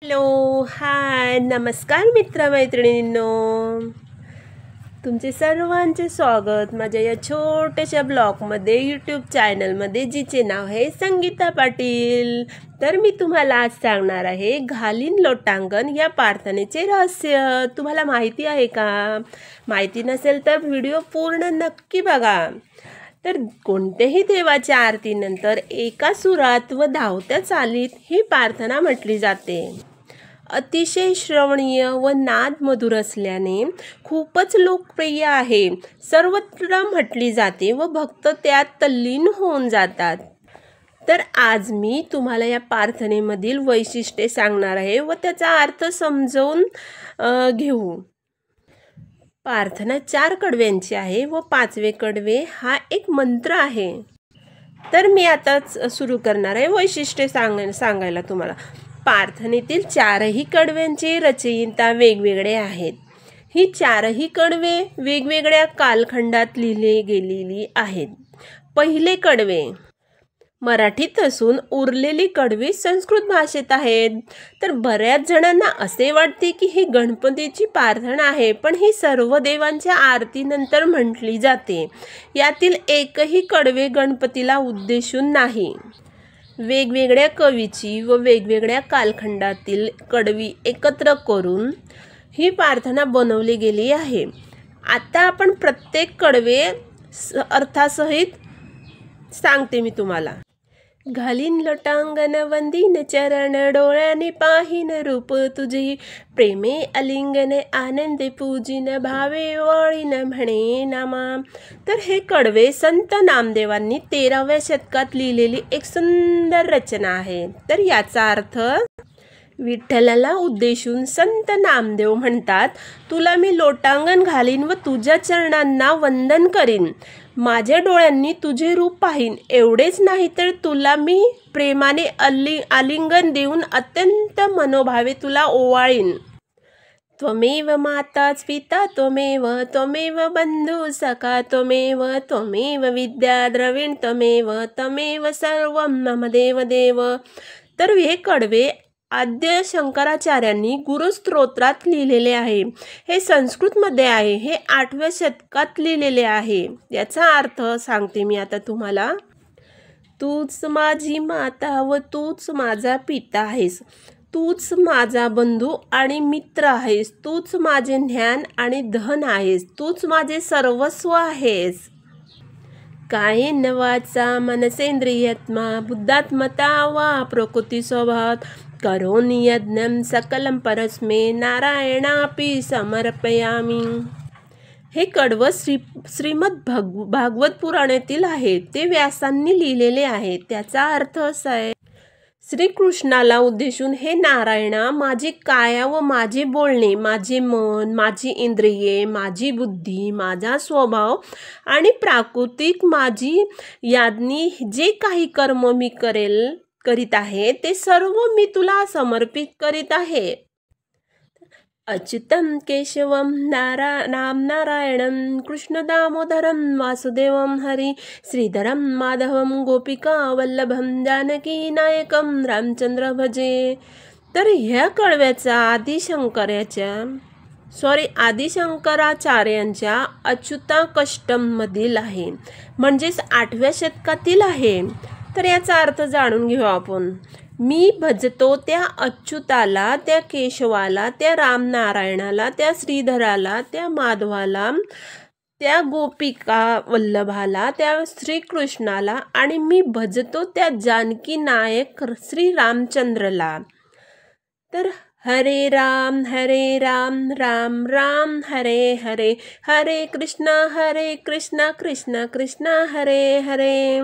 Hello, हाय, नमस्कार मित्रमैत्रिणींनो. तुमचे सर्वांचे स्वागत माझ्या या छोट्याशा ब्लॉगमध्ये, यूट्यूब चॅनलमध्ये, जिचे नाव आहे संगीता पाटील. तर मी तुम्हाला आज सांगणार आहे घालीन लोटांगण या प्रार्थनेचे रहस्य. तुम्हाला माहिती आहे का? माहिती नसेल तर व्हिडिओ पूर्ण नक्की बघा. तर कोणत्याही देवाच्या आरतीनंतर एका सुरात व धावत्या चालीत ही प्रार्थना म्हटली जाते. अतिशय श्रवणीय व नाद मधुर असल्याने खूपच लोकप्रिय आहे. सर्वत्र म्हटली जाते व भक्त त्यात तल्लीन होऊन जातात. तर आज मी तुम्हाला या प्रार्थनेमधील वैशिष्ट्ये सांगणार आहे व त्याचा अर्थ समजावून घेऊ. प्रार्थना 4 कडव्यांची आहे व 5वे कडवे हा एक मंत्र आहे. तर मी आताच सुरू करणार आहे वैशिष्ट्ये सांगायला तुम्हाला. प्रार्थनेतील 4ही कडव्यांचे रचयिता वेगवेगळे आहेत. ही 4ही कडवे वेगवेगळ्या कालखंडात लिहिले गेलेली आहेत. पहिले कडवे मराठीत असून उरलेली कडवे संस्कृत भाषेत आहेत. तर बऱ्याच जणांना असे वाटते की ही गणपतीची प्रार्थना आहे, पण ही सर्व देवांच्या आरतीनंतर म्हटली जाते. यातील एकही कडवे गणपतीला उद्देशून नाही. वेगवेगळ्या कवीची व वेगवेगळ्या कालखंडातील कडवी एकत्र करून ही प्रार्थना बनवली गेली आहे. आता आपण प्रत्येक कडवे अर्थासहित सांगते मी तुम्हाला. घालीन लोटांगण वंदीन चरण, डोळ्याने पाहीन रूप तुझे, प्रेमे अलिंगने आनंदे पूजिन, भावे वळीन म्हणे नामा. तर हे कडवे संत नामदेवांनी 13व्या शतकात लिहिलेली एक सुंदर रचना आहे. तर याचा अर्थ विठ्ठलाला उद्देशून संत नामदेव म्हणतात, तुला मी लोटांगण घालीन व तुझ्या चरणांना वंदन करीन. माझ्या डोळ्यांनी तुझे रूप पाहीन. एवढेच नाही तर तुला मी प्रेमाने आलिंगन देऊन अत्यंत मनोभावे तुला ओवाळीन. त्वमेव माताच पिता त्वमेव, त्वमेव बंधू सखा त्वमेव, त्वमेव विद्या द्रविण त्वमेव, त्वमेव सर्वं मम देव देव. तर हे कडवे आद्य शंकराचार्यांनी गुरुस्तोत्रात लिहिलेले आहे. हे संस्कृतमध्ये आहे. हे 8व्या शतकात लिहिलेले आहे. याचा अर्थ सांगते मी आता तुम्हाला. तूच माझी माता व तूच माझा पिता आहेस. तूच माझा बंधू आणि मित्र आहेस. तूच माझे ज्ञान आणि धन आहेस. तूच माझे सर्वस्व आहेस. कायेन वाचा मनसेंद्रियात्मा बुद्धात्मता वा प्रकृती स्वभावात करोमि यज्ञं सकलं परस्मै नारायणापि समर्पयामि. हे कडवं श्रीमद भागवत पुराणातील आहे. ते व्यासांनी लिहिलेले आहे. त्याचा अर्थ असा आहे, श्रीकृष्णाला उद्देशून, हे नारायणा, माझी काया व माझे बोलणे, माझे मन, माझी इंद्रिये, माझी बुद्धी, माझा स्वभाव आणि प्राकृतिक माझी याज्ञी जे काही कर्म मी करीत आहे ते सर्व मी तुला समर्पित करीत आहे. अच्युतं केशवं नारायणं कृष्ण दामोदरं वासुदेवं हरी श्रीधरं माधवं गोपिका वल्लभं जानकी नायकं रामचंद्र भजे. तर ह्या कडव्याचा आदिशंकराचार्यांच्या अच्युताष्टकमधील आहे, म्हणजेच 8व्या शतकातील आहे. तर याचा अर्थ जाणून घेऊ आपण. मी भजतो त्या अच्युताला, त्या केशवाला, त्या रामनारायणाला, त्या श्रीधराला, त्या माधवाला, त्या गोपिका वल्लभाला, त्या श्रीकृष्णाला, आणि मी भजतो त्या जानकी नायक श्री रामचंद्रला. तर हरे राम राम राम हरे हरे, हरे कृष्ण कृष्ण कृष्ण हरे हरे.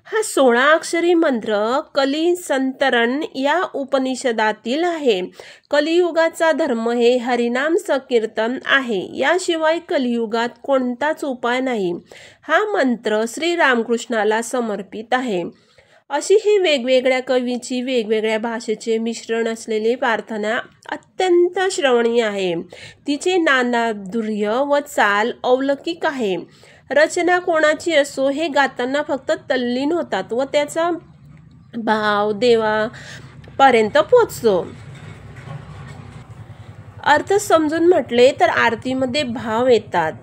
हा 16 अक्षरी मंत्र कली संतरण या उपनिषदातील आहे. कलियुगाचा धर्म हे हरिनाम संकीर्तन आहे. याशिवाय कलियुगात कोणताच उपाय नाही. हा मंत्र श्री रामकृष्णाला समर्पित आहे. अशी ही वेगवेगळ्या कवीची वेगवेगळ्या भाषेचे मिश्रण असलेली प्रार्थना अत्यंत श्रवणीय आहे. तिचे नादमाधुर्य व चाल अलौकिक आहे. रचना कोणाची असो, हे गाताना फक्त तल्लीन होतात व त्याचा भाव देवापर्यंत पोचतो. अर्थ समजून म्हटले तर आरतीमध्ये भाव येतात।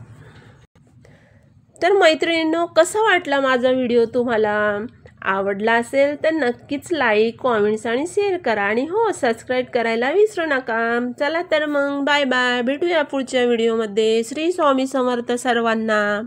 तर मैत्रिणींनो, कसा वाटला माझा व्हिडिओ तुम्हाला? आवडला असेल तर नक्कीच लाईक, कॉमेंट्स आणि शेअर करा आणि हो, सबस्क्राईब करायला विसरू नका। चला तर मग बाय बाय, भेटूया पुढच्या व्हिडिओमध्ये। श्री स्वामी समर्थ सर्वांना।